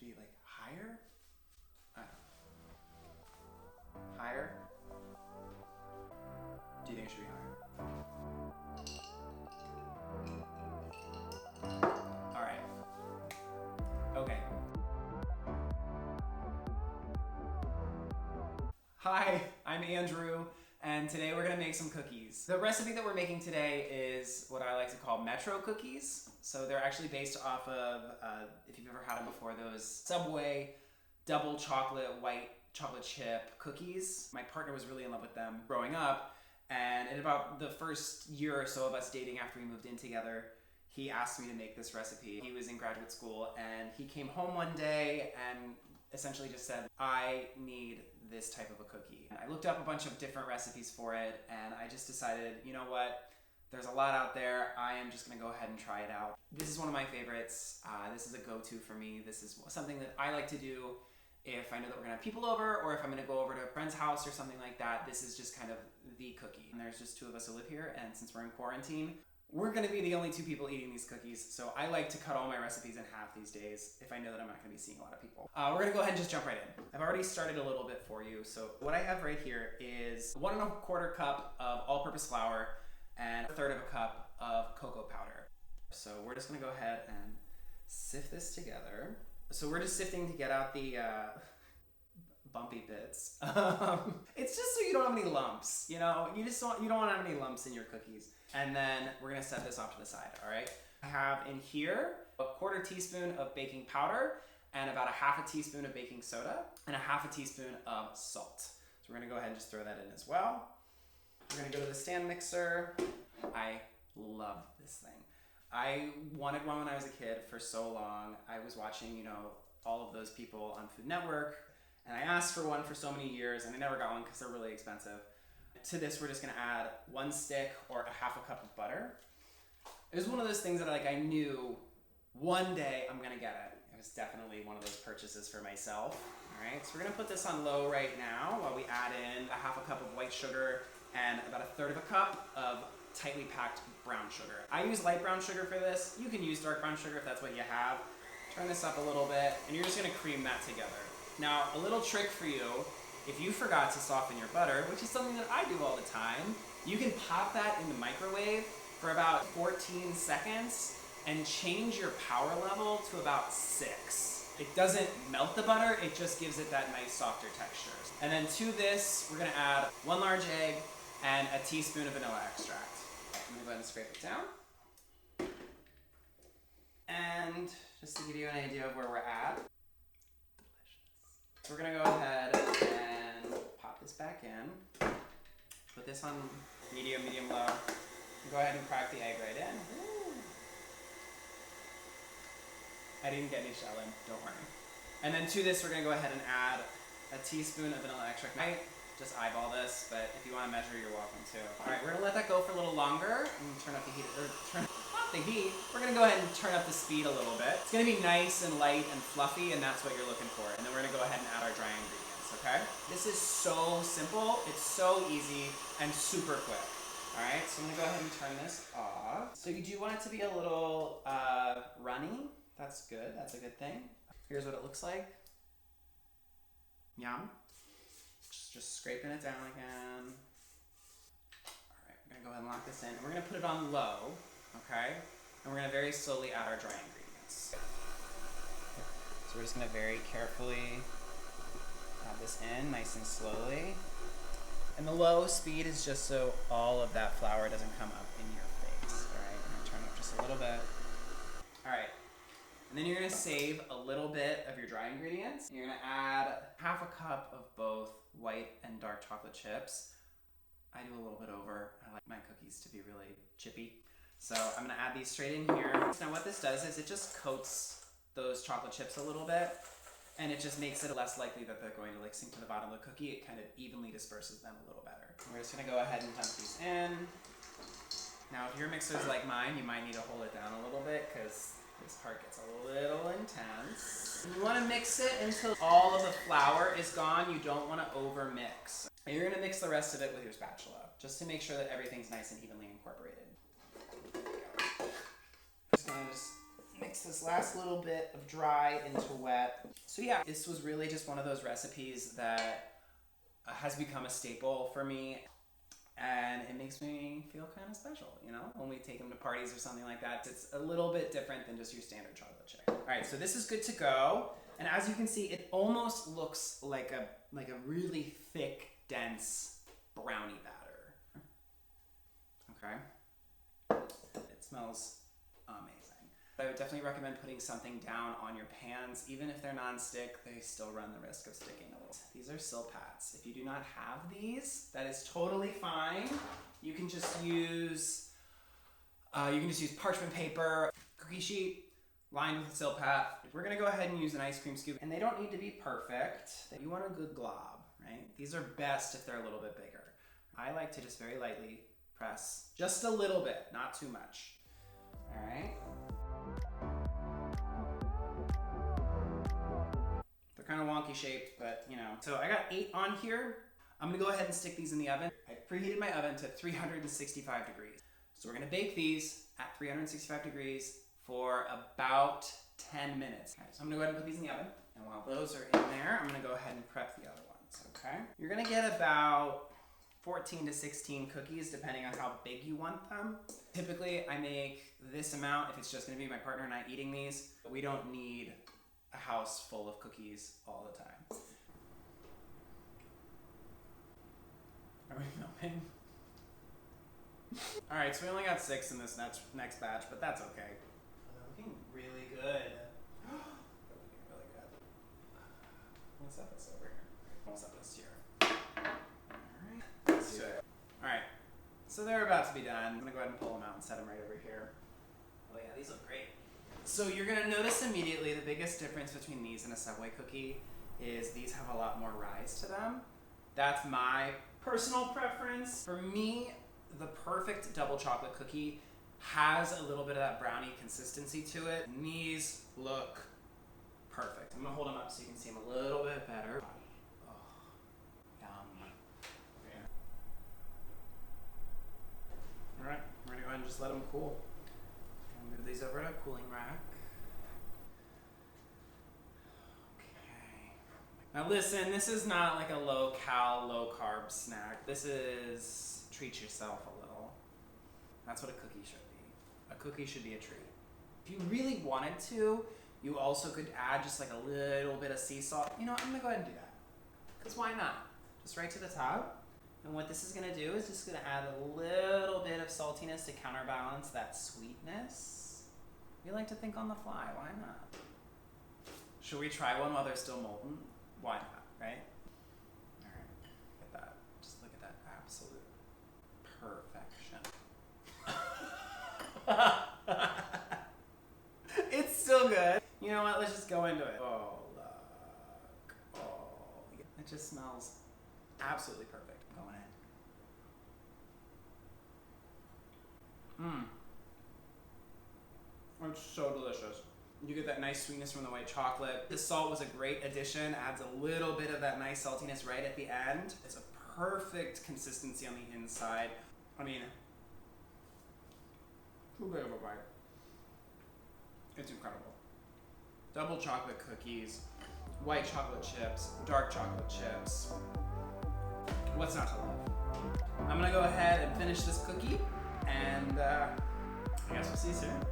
be like higher? Higher? Do you think it should be higher? All right. Okay. Hi, I'm Andrew, and today we're gonna make some cookies. The recipe that we're making today is what I like to call Metro cookies. So they're actually based off of, if you've ever had them before, those Subway double chocolate white chocolate chip cookies. My partner was really in love with them growing up, and in about the first year or so of us dating after we moved in together, he asked me to make this recipe. He was in graduate school, and he came home one day and essentially just said, I need this type of a cookie. And I looked up a bunch of different recipes for it, and I just decided, you know what? There's a lot out there. I am just gonna go ahead and try it out. This is one of my favorites. This is a go-to for me. This is something that I like to do if I know that we're gonna have people over, or if I'm gonna go over to a friend's house or something like that. This is just kind of the cookie. And there's just two of us who live here, and since we're in quarantine, we're gonna be the only two people eating these cookies, so I like to cut all my recipes in half these days if I know that I'm not gonna be seeing a lot of people. We're gonna go ahead and just jump right in. I've already started a little bit for you, so what I have right here is 1 1/4 cup of all-purpose flour and 1/3 of a cup of cocoa powder. So we're just gonna go ahead and sift this together. So we're just sifting to get out the bumpy bits. It's just so you don't have any lumps, you know? You don't want to have any lumps in your cookies. And then we're gonna set this off to the side, all right? I have in here a 1/4 teaspoon of baking powder and about a 1/2 teaspoon of baking soda and a 1/2 teaspoon of salt. So we're gonna go ahead and just throw that in as well. We're gonna go to the stand mixer. I love this thing. I wanted one when I was a kid for so long. I was watching, you know, all of those people on Food Network, and I asked for one for so many years, and I never got one because they're really expensive. To this, we're just gonna add 1 stick or a 1/2 cup of butter. It was one of those things that I knew one day I'm gonna get it. It was definitely one of those purchases for myself. All right, so we're gonna put this on low right now while we add in a 1/2 cup of white sugar and about 1/3 of a cup of tightly packed brown sugar. I use light brown sugar for this. You can use dark brown sugar if that's what you have. Turn this up a little bit, and you're just gonna cream that together. Now, a little trick for you, if you forgot to soften your butter, which is something that I do all the time, you can pop that in the microwave for about 14 seconds and change your power level to about 6. It doesn't melt the butter, it just gives it that nice softer texture. And then to this, we're gonna add 1 large egg and a teaspoon of vanilla extract. I'm gonna go ahead and scrape it down. And just to give you an idea of where we're at, delicious. So we're gonna go ahead and pop this back in. Put this on medium, low. And go ahead and crack the egg right in. Ooh. I didn't get any shell in, don't worry. And then to this, we're gonna go ahead and add a teaspoon of vanilla extract. I just eyeball this, but if you want to measure, you're welcome to. All right, we're gonna let that go for a little longer and turn up the heat, not the heat. We're gonna go ahead and turn up the speed a little bit. It's gonna be nice and light and fluffy, and that's what you're looking for. And then we're gonna go ahead and add our dry ingredients, okay? This is so simple, it's so easy, and super quick. All right, so I'm gonna go ahead and turn this off. So you do want it to be a little runny. That's good, that's a good thing. Here's what it looks like. Yum. Just scraping it down again. All right, we're gonna go ahead and lock this in, and we're gonna put it on low, okay? And we're gonna very slowly add our dry ingredients. So we're just gonna very carefully add this in, nice and slowly. And the low speed is just so all of that flour doesn't come up in your face, all right? I'm gonna turn it up just a little bit. All right. And then you're gonna save a little bit of your dry ingredients. You're gonna add 1/2 cup of both white and dark chocolate chips. I do a little bit over. I like my cookies to be really chippy. So I'm gonna add these straight in here. Now what this does is it just coats those chocolate chips a little bit, and it just makes it less likely that they're going to sink to the bottom of the cookie. It kind of evenly disperses them a little better. We're just gonna go ahead and dump these in. Now if your mixer's like mine, you might need to hold it down a little bit because this part gets a little intense. You want to mix it until all of the flour is gone. You don't want to over mix. And you're going to mix the rest of it with your spatula, just to make sure that everything's nice and evenly incorporated. Just going to mix this last little bit of dry into wet. So yeah, this was really just one of those recipes that has become a staple for me. And it makes me feel kind of special, you know, when we take them to parties or something like that. It's a little bit different than just your standard chocolate chip. All right, so this is good to go. And as you can see, it almost looks like a really thick, dense brownie batter. Okay. It smells amazing. I would definitely recommend putting something down on your pans. Even if they're non-stick, they still run the risk of sticking a little. These are Silpats. If you do not have these, that is totally fine. You can just use parchment paper, cookie sheet, lined with a Silpat. We're gonna go ahead and use an ice cream scoop, and they don't need to be perfect. You want a good glob, right? These are best if they're a little bit bigger. I like to just very lightly press, just a little bit, not too much. All right. They're kind of wonky shaped, but you know. So I got 8 on here. I'm gonna go ahead and stick these in the oven. I preheated my oven to 365 degrees. So we're gonna bake these at 365 degrees for about 10 minutes. Okay, so I'm gonna go ahead and put these in the oven. And while those are in there, I'm gonna go ahead and prep the other ones, okay? You're gonna get about 14 to 16 cookies, depending on how big you want them. Typically, I make this amount if it's just gonna be my partner and I eating these. We don't need a house full of cookies all the time. Are we filming? All right, so we only got 6 in this next batch, but that's okay. They're looking really good. They're looking really good. Let's set this over here. We'll set this here. All right, so they're about to be done. I'm gonna go ahead and pull them out and set them right over here. Oh yeah, these look great. So you're gonna notice immediately the biggest difference between these and a Subway cookie is these have a lot more rise to them. That's my personal preference. For me, the perfect double chocolate cookie has a little bit of that brownie consistency to it. And these look perfect. I'm gonna hold them up so you can see them a little bit better. Oh, yum. Okay. All right, we're gonna go ahead and just let them cool. I'm gonna move these over to a cooling rack. Okay. Now listen, this is not like a low-cal, low-carb snack. This is treat yourself a little. That's what a cookie should be. A cookie should be a treat. If you really wanted to, you also could add just like a little bit of sea salt. You know what, I'm gonna go ahead and do that. Because why not? Just right to the top. And what this is gonna do is just gonna add a little bit of saltiness to counterbalance that sweetness. We like to think on the fly, why not? Should we try one while they're still molten? Why not, right? All right, look at that. Just look at that absolute perfection. It's still good. You know what, let's just go into it. Oh, look. Oh, it just smells absolutely perfect. Going in. It's so delicious. You get that nice sweetness from the white chocolate. The salt was a great addition, adds a little bit of that nice saltiness right at the end. It's a perfect consistency on the inside. I mean, too big of a bite. It's incredible. Double chocolate cookies, white chocolate chips, dark chocolate chips. What's not to love? I'm gonna go ahead and finish this cookie, and I guess we'll see you soon.